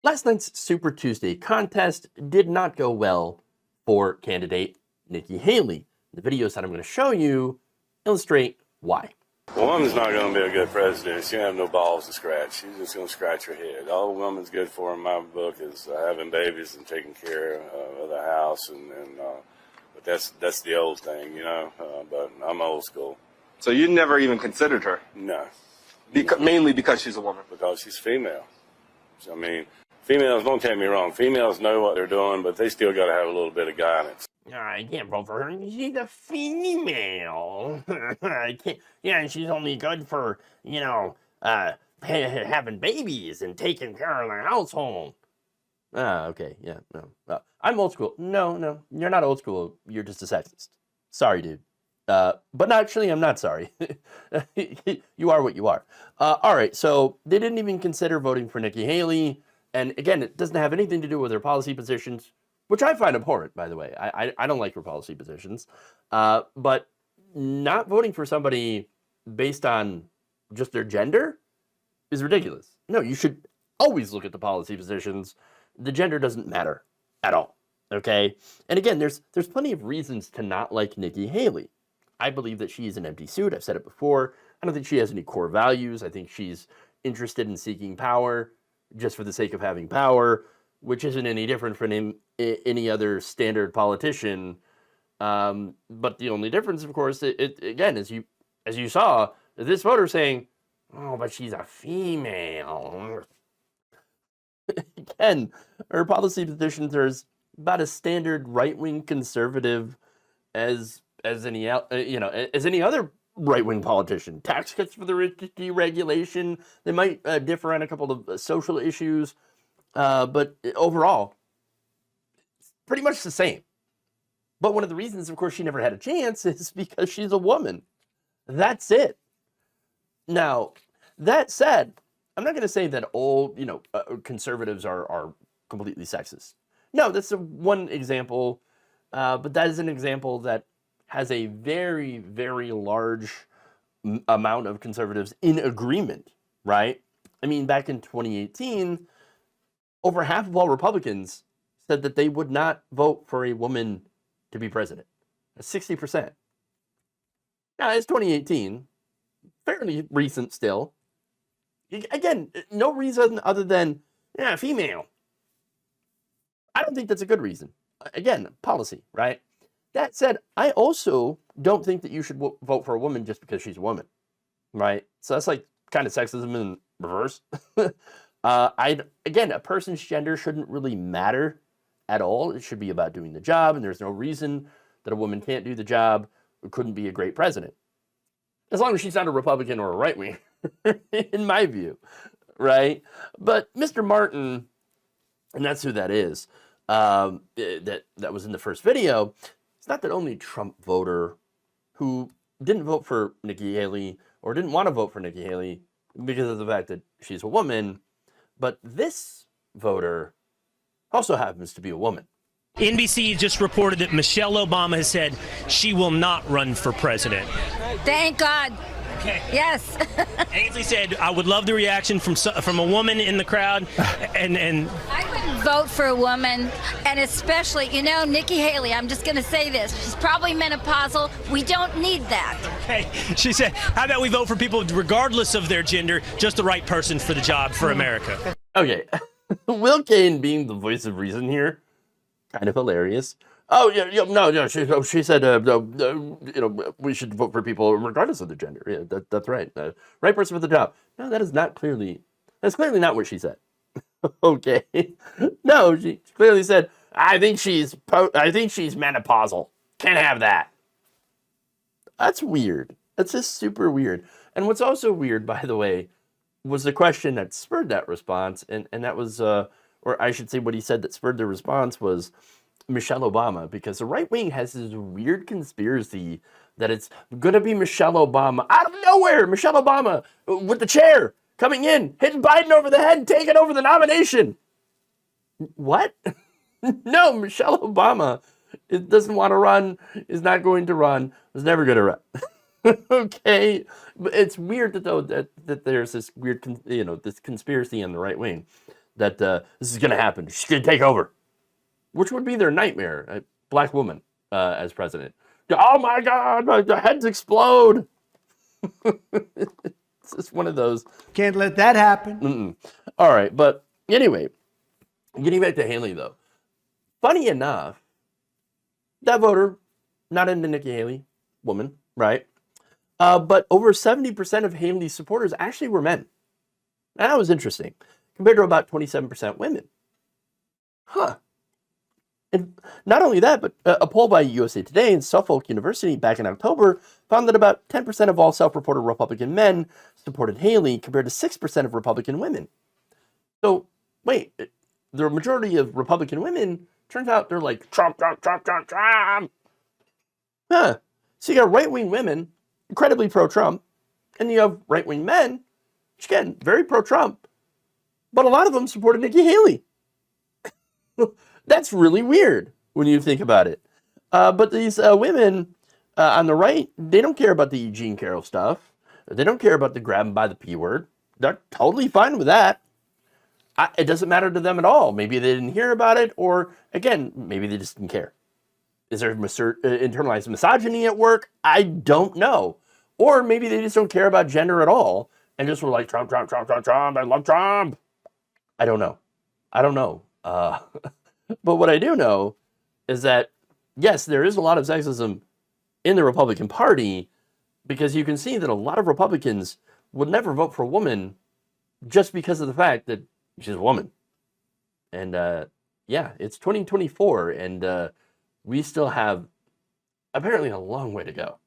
Last night's Super Tuesday contest did not go well for candidate Nikki Haley. The videos that I'm going to show you illustrate why. A woman's not going to be a good president. She don't have no balls to scratch. She's just going to scratch her head. All a woman's good for in my book is having babies and taking care of the house, but that's the old thing, you know. But I'm old school. So you never even considered her? No. Mainly because she's a woman? Because she's female. So, I mean, females, don't take me wrong, females know what they're doing, but they still got to have a little bit of guidance. I can't vote for her. She's a female. I can't. Yeah, she's only good for, having babies and taking care of the household. Okay, yeah, no. I'm old school. No, you're not old school. You're just a sexist. Sorry, dude. But actually, I'm not sorry. You are what you are. All right, so they didn't even consider voting for Nikki Haley. And again, it doesn't have anything to do with her policy positions, which I find abhorrent, by the way. I don't like her policy positions. But not voting for somebody based on just their gender is ridiculous. No, you should always look at the policy positions. The gender doesn't matter at all, okay? And again, there's plenty of reasons to not like Nikki Haley. I believe that she is an empty suit. I've said it before. I don't think she has any core values. I think she's interested in seeking power just for the sake of having power, which isn't any different from any other standard politician. But the only difference, of course, again, as you saw, this voter saying, "Oh, but she's a female." Again, her policy positions are about as standard right-wing conservative as any other right-wing politician. Tax cuts for the rich, deregulation. They might differ on a couple of social issues, but overall, it's pretty much the same. But one of the reasons, of course, she never had a chance is because she's a woman. That's it. Now, that said, I'm not going to say that all conservatives are completely sexist. No, that's one example, but that is an example that has a very, very large amount of conservatives in agreement, right? I mean, back in 2018, over half of all Republicans said that they would not vote for a woman to be president. That's 60%. Now, it's 2018, fairly recent still. Again, no reason other than, female. I don't think that's a good reason. Again, policy, right? That said, I also don't think that you should vote for a woman just because she's a woman, right? So that's like kind of sexism in reverse. Again, a person's gender shouldn't really matter at all. It should be about doing the job, and there's no reason that a woman can't do the job or couldn't be a great president. As long as she's not a Republican or a right-winger, in my view, right? But Mr. Martin, and that's who that is, that was in the first video. It's not that only Trump voter who didn't vote for Nikki Haley or didn't want to vote for Nikki Haley because of the fact that she's a woman, but this voter also happens to be a woman. NBC just reported that Michelle Obama has said she will not run for president. Thank God. Okay. Yes. Ainsley said, "I would love the reaction from a woman in the crowd," and I wouldn't vote for a woman, and especially, Nikki Haley. I'm just going to say this: she's probably menopausal. We don't need that. Okay. She said, "How about we vote for people regardless of their gender, just the right person for the job for America?" Okay, Will Kane being the voice of reason here, kind of hilarious. Oh no. She said, we should vote for people regardless of their gender. Yeah, that's right. Right person for the job. No, that's clearly not what she said. Okay, no, she clearly said, I think she's menopausal. Can't have that. That's weird. That's just super weird. And what's also weird, by the way, was the question that spurred that response, and that was, or I should say, what he said that spurred the response was Michelle Obama, because the right wing has this weird conspiracy that it's going to be Michelle Obama out of nowhere. Michelle Obama with the chair coming in, hitting Biden over the head, taking over the nomination. What? No, Michelle Obama doesn't want to run, is not going to run, was never going to run. Okay, but it's weird that there's this weird, this conspiracy on the right wing that this is going to happen. She's going to take over, which would be their nightmare. A black woman as president. Oh my God, the heads explode. It's just one of those. Can't let that happen. All right, but anyway, getting back to Haley though. Funny enough, that voter, not into Nikki Haley, woman, right? But over 70% of Haley's supporters actually were men. And that was interesting, compared to about 27% women. Huh. And not only that, but a poll by USA Today and Suffolk University back in October found that about 10% of all self-reported Republican men supported Haley, compared to 6% of Republican women. So, wait, the majority of Republican women, turns out they're like, Trump, Trump, Trump, Trump, Trump. Huh. So you got right-wing women, incredibly pro-Trump, and you have right-wing men, which again, very pro-Trump, but a lot of them supported Nikki Haley. That's really weird when you think about it. But these women on the right, they don't care about the Eugene Carroll stuff. They don't care about the grab 'em by the P word. They're totally fine with that. It doesn't matter to them at all. Maybe they didn't hear about it, or again, maybe they just didn't care. Is there internalized misogyny at work? I don't know. Or maybe they just don't care about gender at all and just were like, Trump, Trump, Trump, Trump, Trump, I love Trump. I don't know. But what I do know is that, yes, there is a lot of sexism in the Republican Party, because you can see that a lot of Republicans would never vote for a woman just because of the fact that she's a woman. And yeah, it's 2024, and we still have apparently a long way to go.